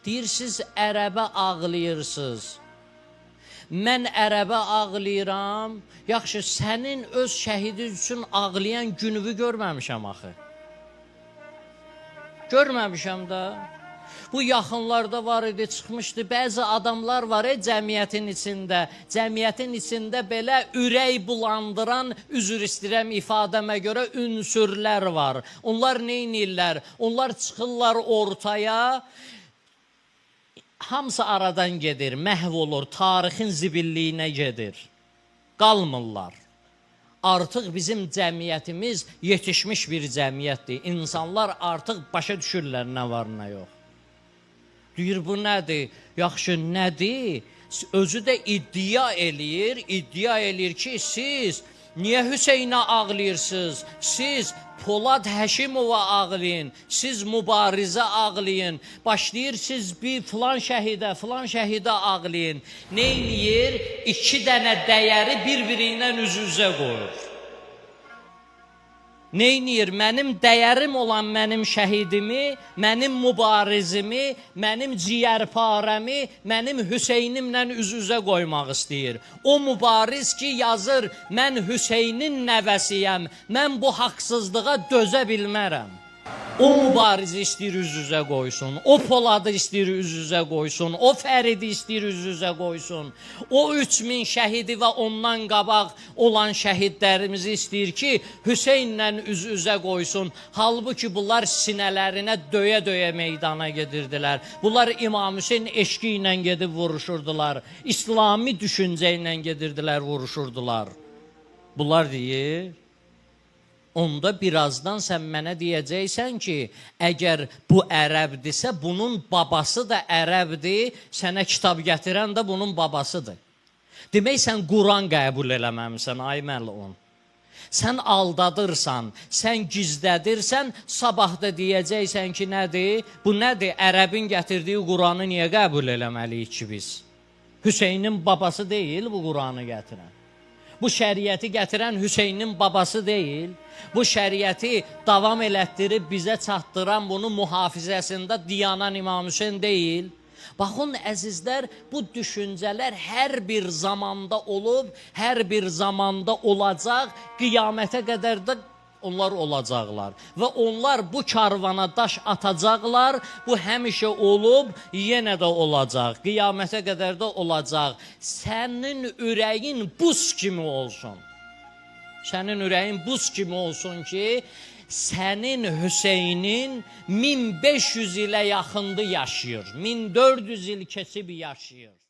Deyir, siz ərəbə ağlayırsınız. Mən ərəbə ağlayıram. Yaxşı, sənin öz şəhidin üçün ağlayan günümü görməmişəm axı. Görməmişəm də. Bu yaxınlarda var idi, çıxmışdı. Bəzi adamlar var cəmiyyətin içində. Cəmiyyətin içində belə ürək bulandıran, üzr istəyirəm ifadəmə görə, ünsürlər var. Onlar neynirlər? Onlar çıxırlar ortaya. Hamısı aradan gedir, məhv olur, tarixin zibilliyinə gedir. Qalmırlar. Artıq bizim cəmiyyətimiz yetişmiş bir cəmiyyətdir. İnsanlar artıq başa düşürlər nə var, nə yox. Deyir, bu nədir? Yaxşı, nədir? Özü də iddia eləyir ki, siz niyə Hüseynə ağlayırsınız? Siz Polad Həşimova ağlayın, siz mübarizə ağlayın. Başlayır, siz bir filan şəhidə ağlayın. Neyləyir? İki dənə dəyəri bir-birindən üz-üzə qoyur. Neyniyir? Mənim dəyərim olan mənim şəhidimi, mənim mübarizimi, mənim ciyərparəmi, mənim Hüseynimlə üz-üzə qoymaq istəyir. O mübariz ki, yazır, mən Hüseynin nəvəsiyəm, mən bu haqsızlığa dözə bilmərəm. O mübarizi istəyir üz-üzə qoysun, o Poladı istəyir üz-üzə qoysun, o Fəridi istəyir üz-üzə qoysun, o 3000 şəhidi və ondan qabaq olan şəhidlərimizi istəyir ki, Hüseynlə üz-üzə qoysun. Halbuki bunlar sinələrinə döyə-döyə meydana gedirdilər. Bunlar İmam Hüseyn eşqi ilə gedib vuruşurdular, İslami düşüncə ilə gedirdilər, vuruşurdular. Bunlar deyir, onda birazdan sən mənə deyəcəksən ki, əgər bu ərəbdirsə, bunun babası da ərəbdir, sənə kitab gətirən də bunun babasıdır. Demək, sən Quran qəbul eləməmisən, ay məlun. Sən aldadırsan, sən gizlədirsən, sabah da deyəcəksən ki, nədir? Bu nədir? Ərəbin gətirdiyi Quranı niyə qəbul eləməliyik ki biz? Hüseynin babası deyil bu Quranı gətirən. Bu şəriəti gətirən Hüseynin babası deyil. Bu şəriəti davam elətdirib bizə çatdıran, bunun mühafizəsində dayanan İmam Hüseyn deyil. Baxın, əzizlər, bu düşüncələr hər bir zamanda olub, hər bir zamanda olacaq, qiyamətə qədər də onlar olacaqlar. Və onlar bu karvana daş atacaqlar, bu həmişə olub, yenə də olacaq, qiyamətə qədər də olacaq. Sənin ürəyin buz kimi olsun. Sənin ürəyin buz kimi olsun ki, sənin Hüseynin 1500 ilə yaxındır yaşayır, 1400 il keçib yaşayır.